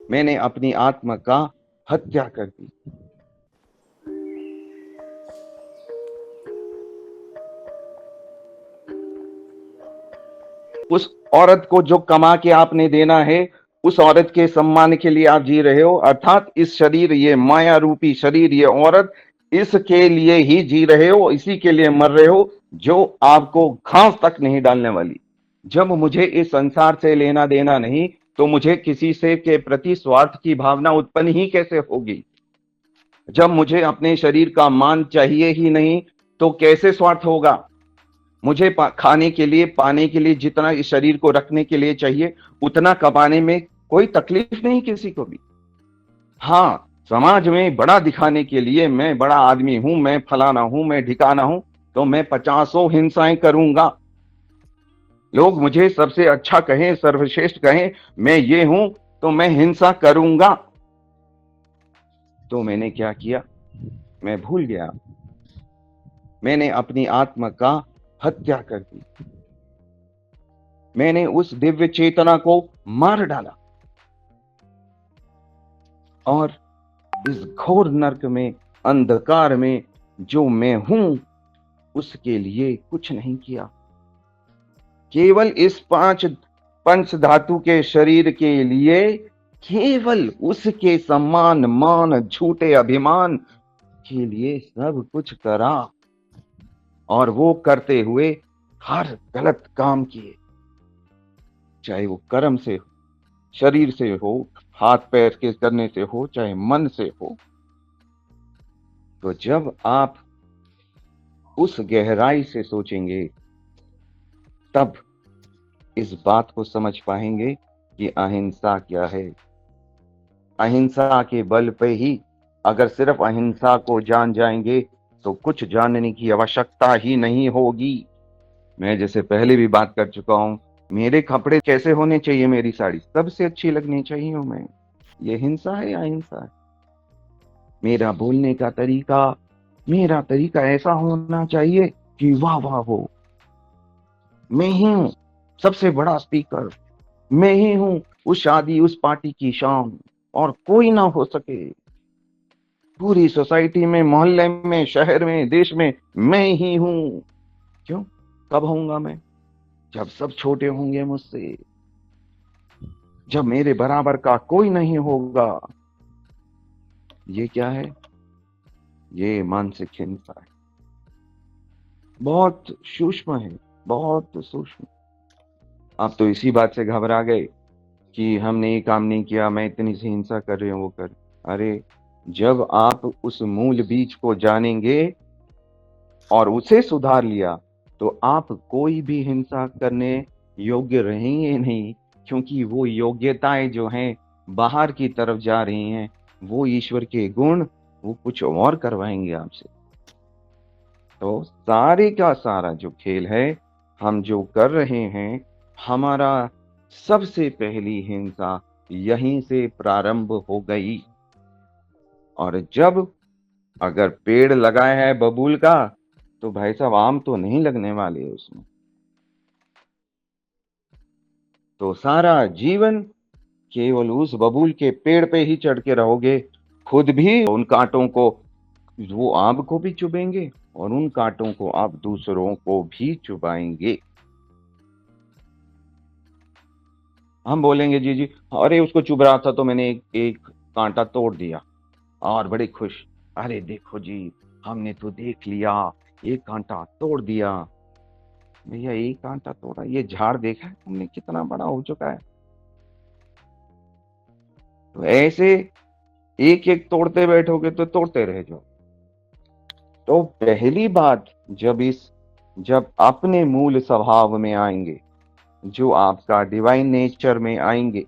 मैंने अपनी आत्मा का हत्या कर दी। उस औरत को जो कमा के आपने देना है, उस औरत के सम्मान के लिए आप जी रहे हो, अर्थात इस शरीर, ये माया रूपी शरीर, ये औरत, इसके लिए ही जी रहे हो, इसी के लिए मर रहे हो, जो आपको घास तक नहीं डालने वाली। जब मुझे इस संसार से लेना देना नहीं, तो मुझे किसी से के प्रति स्वार्थ की भावना उत्पन्न ही कैसे होगी? जब मुझे अपने शरीर का मान चाहिए ही नहीं, तो कैसे स्वार्थ होगा? मुझे खाने के लिए, पाने के लिए, जितना इस शरीर को रखने के लिए चाहिए, उतना कमाने में कोई तकलीफ नहीं किसी को भी। हाँ, समाज में बड़ा दिखाने के लिए मैं बड़ा आदमी हूं, मैं फलाना हूं, मैं ढिकाना हूं, तो मैं पचासों हिंसाएं करूंगा। लोग मुझे सबसे अच्छा कहें, सर्वश्रेष्ठ कहें, मैं ये हूं, तो मैं हिंसा करूंगा। तो मैंने क्या किया? मैं भूल गया। मैंने अपनी आत्मा का हत्या कर दी। मैंने उस दिव्य चेतना को मार डाला और इस घोर नरक में, अंधकार में जो मैं हूं, उसके लिए कुछ नहीं किया। केवल इस पंच धातु के शरीर के लिए, केवल उसके सम्मान, मान, झूठे अभिमान के लिए सब कुछ करा, और वो करते हुए हर गलत काम किए, चाहे वो कर्म से हो, शरीर से हो, हाथ पैर के करने से हो, चाहे मन से हो। तो जब आप उस गहराई से सोचेंगे, तब इस बात को समझ पाएंगे कि अहिंसा क्या है। अहिंसा के बल पे ही, अगर सिर्फ अहिंसा को जान जाएंगे, तो कुछ जानने की आवश्यकता ही नहीं होगी। मैं जैसे पहले भी बात कर चुका हूं, मेरे कपड़े कैसे होने चाहिए, मेरी साड़ी सबसे अच्छी लगनी चाहिए मैं। ये हिंसा है या अहिंसा है? मेरा बोलने का तरीका, मेरा तरीका ऐसा होना चाहिए कि वाह वाह हो, मैं ही हूं सबसे बड़ा स्पीकर, मैं ही हूं उस शादी, उस पार्टी की शान, और कोई ना हो सके। पूरी सोसाइटी में, मोहल्ले में, शहर में, देश में मैं ही हूं। क्यों? कब होऊंगा मैं? जब सब छोटे होंगे मुझसे, जब मेरे बराबर का कोई नहीं होगा। ये क्या है? ये मानसिक हिंसा है। बहुत सूक्ष्म है, बहुत सूक्ष्म। आप तो इसी बात से घबरा गए कि हमने ये काम नहीं किया, मैं इतनी सी हिंसा कर रही हूँ, वो कर। अरे, जब आप उस मूल बीज को जानेंगे और उसे सुधार लिया, तो आप कोई भी हिंसा करने योग्य रहेंगे नहीं, क्योंकि वो योग्यताएं जो हैं बाहर की तरफ जा रही हैं, वो ईश्वर के गुण, वो कुछ और करवाएंगे आपसे। तो सारे का सारा जो खेल है, हम जो कर रहे हैं, हमारा सबसे पहली हिंसा यहीं से प्रारंभ हो गई। और जब, अगर पेड़ लगाए है बबूल का, तो भाई साहब आम तो नहीं लगने वाले उसमें। तो सारा जीवन केवल उस बबूल के पेड़ पे ही चढ़ के रहोगे, खुद भी उन कांटों को, वो आम को भी चुभेंगे, और उन कांटों को आप दूसरों को भी चुभाएंगे। हम बोलेंगे जी जी, अरे उसको चुभ रहा था तो मैंने एक कांटा तोड़ दिया, और बड़े खुश, अरे देखो जी, हमने तो देख लिया, एक कांटा तोड़ दिया। भैया एक कांटा तोड़ा, ये झाड़ देखा है तुमने कितना बड़ा हो चुका है? तो ऐसे एक एक तोड़ते बैठोगे तो तोड़ते रह जाओ। तो पहली बात, जब अपने मूल स्वभाव में आएंगे, जो आपका डिवाइन नेचर में आएंगे,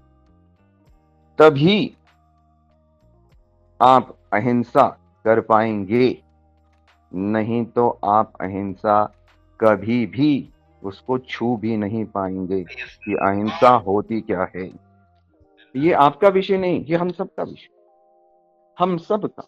तभी आप अहिंसा कर पाएंगे। नहीं तो आप अहिंसा कभी भी उसको छू भी नहीं पाएंगे कि अहिंसा होती क्या है। ये आपका विषय नहीं, ये हम सबका विषय, हम सब का।